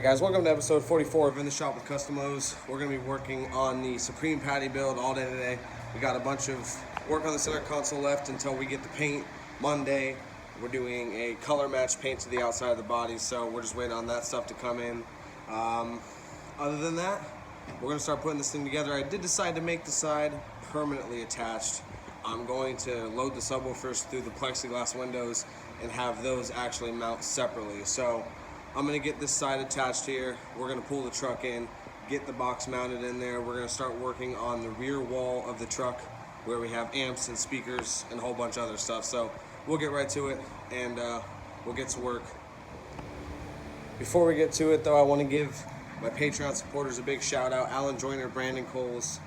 Guys, welcome to episode 44 of In the Shop with CustomLowz. We're going to be working on the Supreme Patty build all day today. We got a bunch of work on the center console left until we get the paint Monday. We're doing a color match paint to the outside of the body, so we're just waiting on that stuff to come in. Other than that, we're going to start putting this thing together. I did decide to make the side permanently attached. I'm going to load the subwoofers through the plexiglass windows and have those actually mount separately. So I'm going to get this side attached here. We're going to pull the truck in, get the box mounted in there. We're going to start working on the rear wall of the truck where we have amps and speakers and a whole bunch of other stuff. So we'll get right to it and we'll get to work. Before we get to it though, I want to give my Patreon supporters a big shout out. Alan Joyner, Brandon Coles,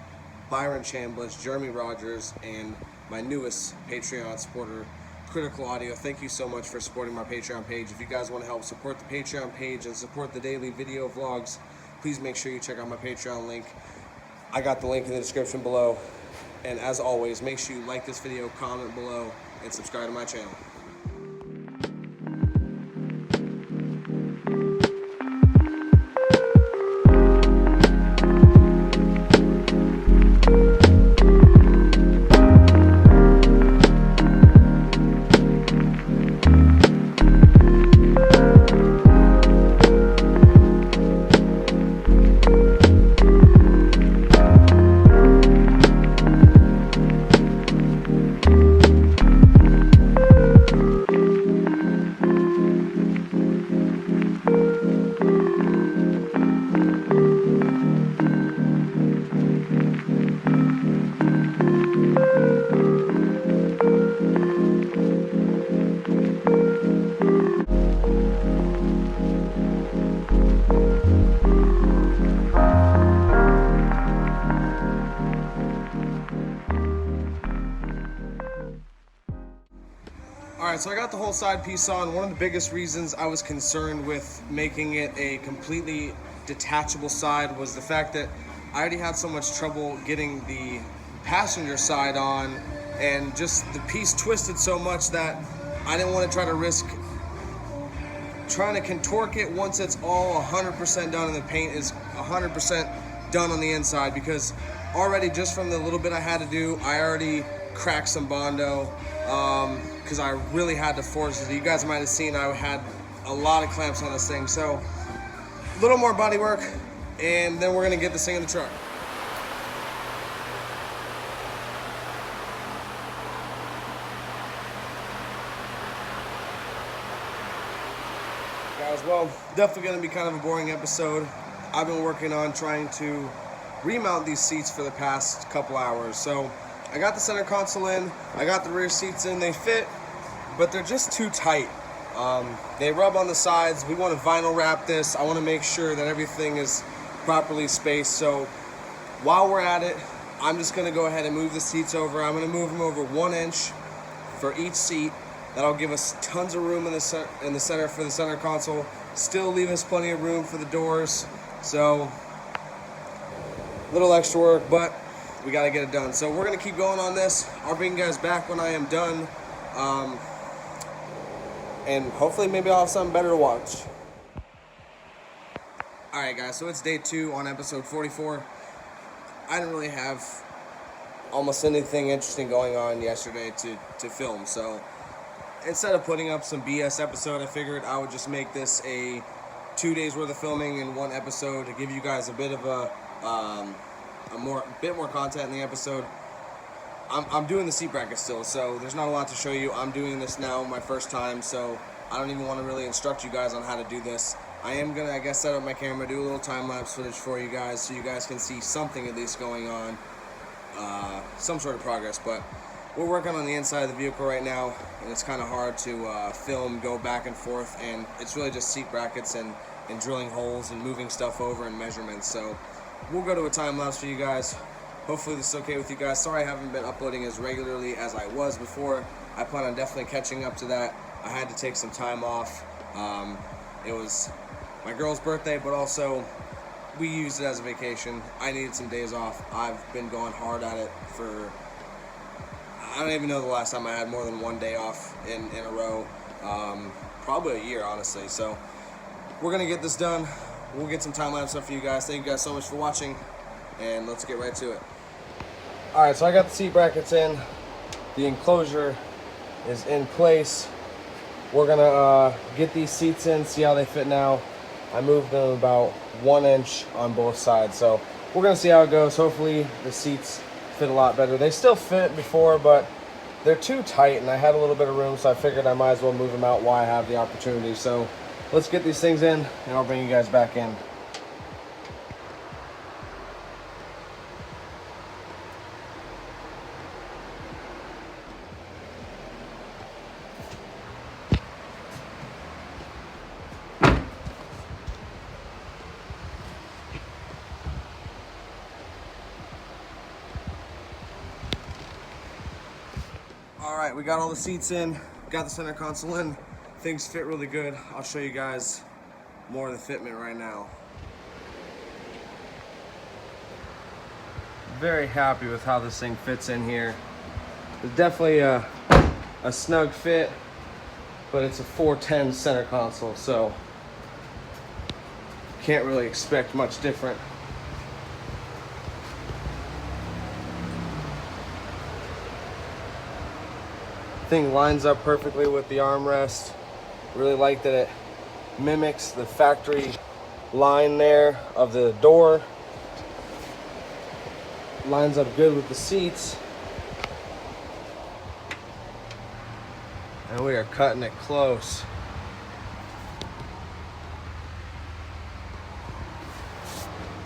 Byron Chambliss, Jeremy Rogers, and my newest Patreon supporter, Critical Audio. Thank you so much for supporting my Patreon page. If you guys want to help support the Patreon page and support the daily video vlogs, please make sure you check out my Patreon link. I got the link in the description below. And as always, make sure you like this video, comment below, and subscribe to my channel. Alright, so I got the whole side piece on. One of the biggest reasons I was concerned with making it a completely detachable side was the fact that I already had so much trouble getting the passenger side on, and just the piece twisted so much that I didn't want to try to risk trying to contorque it once it's all 100% done and the paint is 100% done on the inside, because already just from the little bit I had to do, I already cracked some Bondo. Because I really had to force it. You guys might have seen I had a lot of clamps on this thing. So a little more body work, and then we're gonna get this thing in the truck. Guys, well, definitely gonna be kind of a boring episode. I've been working on trying to remount these seats for the past couple hours. So I got the center console in, I got the rear seats in, they fit, but they're just too tight. They rub on the sides. We want to vinyl wrap this. I want to make sure that everything is properly spaced. So while we're at it, I'm just going to go ahead and move the seats over. I'm going to move them over 1 inch for each seat. That'll give us tons of room in the center for the center console. Still leave us plenty of room for the doors. So a little extra work, but we got to get it done. So we're going to keep going on this. I'll bring you guys back when I am done. And hopefully maybe I'll have something better to watch. Alright guys, so it's day 2 on episode 44. I didn't really have almost anything interesting going on yesterday to film. So instead of putting up some BS episode, I figured I would just make this a 2 days worth of filming in one episode to give you guys a bit of a bit more content in the episode. I'm doing the seat bracket still, so there's not a lot to show you. I'm doing this now my first time, so I don't even want to really instruct you guys on how to do this. I am gonna, I guess, set up my camera, do a little time-lapse footage for you guys so you guys can see something at least going on, some sort of progress. But we're working on the inside of the vehicle right now, and it's kind of hard to film, go back and forth, and it's really just seat brackets and drilling holes and moving stuff over and measurements. So we'll go to a time-lapse for you guys. Hopefully this is okay with you guys. Sorry I haven't been uploading as regularly as I was before. I plan on definitely catching up to that. I had to take some time off. It was my girl's birthday, but also we used it as a vacation. I needed some days off. I've been going hard at it for, I don't even know the last time I had more than 1 day off in a row. Probably a year, honestly. So we're gonna get this done. we'll get some time-lapse stuff for you guys. Thank you guys so much for watching, and let's get right to it. Alright, so I got the seat brackets in. The enclosure is in place. We're gonna get these seats in, see how they fit now. I moved them about 1 inch on both sides, so we're gonna see how it goes. Hopefully the seats fit a lot better. They still fit before, but they're too tight, and I had a little bit of room, so I figured I might as well move them out while I have the opportunity. So let's get these things in, and I'll bring you guys back in. Alright, we got all the seats in, got the center console in. Things fit really good. I'll show you guys more of the fitment right now. Very happy with how this thing fits in here. It's definitely a snug fit, but it's a 410 center console, so can't really expect much different. Thing lines up perfectly with the armrest. Really like that it mimics the factory line there of the door. Lines up good with the seats. And we are cutting it close.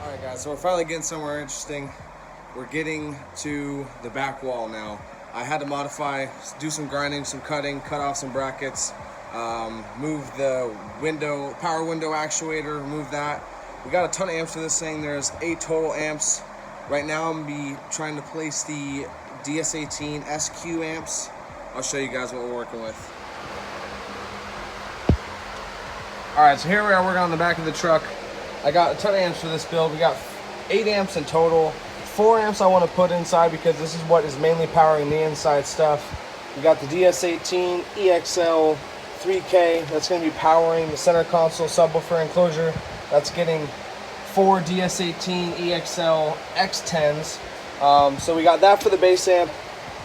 Alright guys, so we're finally getting somewhere interesting. We're getting to the back wall now. I had to modify, do some grinding, some cutting, cut off some brackets, move the window, power window actuator, remove that. We got a ton of amps for this thing. There's 8 total amps. Right now I'm gonna be trying to place the DS18 SQ amps. I'll show you guys what we're working with. All right, so here we are working on the back of the truck. I got a ton of amps for this build. We got 8 amps in total. 4 amps I want to put inside because this is what is mainly powering the inside stuff. We got the DS18 EXL 3K. That's going to be powering the center console subwoofer enclosure. That's getting 4 DS18 EXL X10s. So we got that for the bass amp.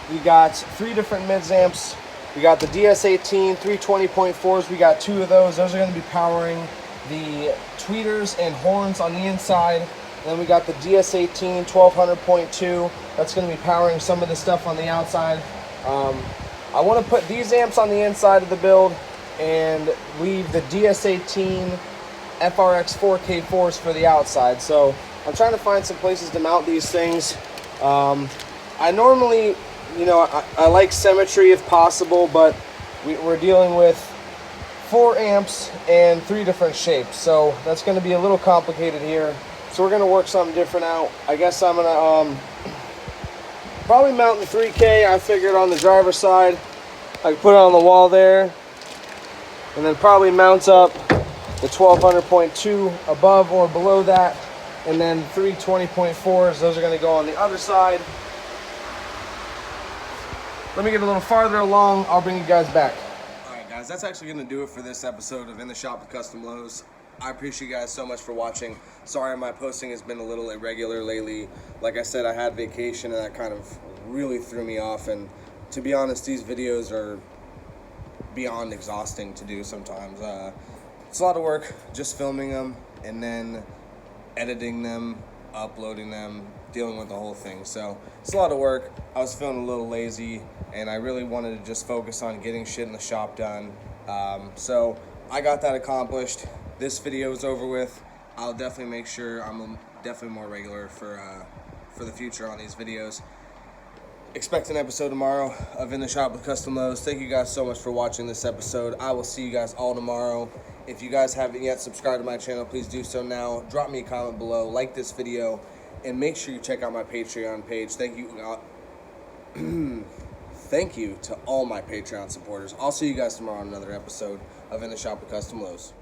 We got 3 different mids amps. We got the DS18 320.4s. We got 2 of those. Those are going to be powering the tweeters and horns on the inside. Then we got the DS18 1200.2. That's going to be powering some of the stuff on the outside. I want to put these amps on the inside of the build and leave the DS18 FRX 4K4s for the outside. So I'm trying to find some places to mount these things. I normally, I like symmetry if possible, but we're dealing with 4 amps and 3 different shapes. So that's going to be a little complicated here. So we're going to work something different out. I guess I'm going to probably mount the 3K. I figured on the driver's side. I could put it on the wall there. And then probably mount up the 1200.2 above or below that. And then 320.4s. Those are going to go on the other side. Let me get a little farther along. I'll bring you guys back. Alright guys, that's actually going to do it for this episode of In the Shop with CustomLowz. I appreciate you guys so much for watching. Sorry my posting has been a little irregular lately. Like I said, I had vacation and that kind of really threw me off. And to be honest, these videos are beyond exhausting to do sometimes. It's a lot of work just filming them and then editing them, uploading them, dealing with the whole thing. So it's a lot of work. I was feeling a little lazy and I really wanted to just focus on getting shit in the shop done. So I got that accomplished. This video is over with. I'll definitely make sure I'm definitely more regular for the future on these videos. Expect an episode tomorrow of In the Shop with CustomLowz. Thank you guys so much for watching this episode. I will see you guys all tomorrow. If you guys haven't yet subscribed to my channel, please do so now. Drop me a comment below, like this video, and make sure you check out my Patreon page. Thank you. Thank you to all my Patreon supporters. I'll see you guys tomorrow on another episode of In the Shop with CustomLowz.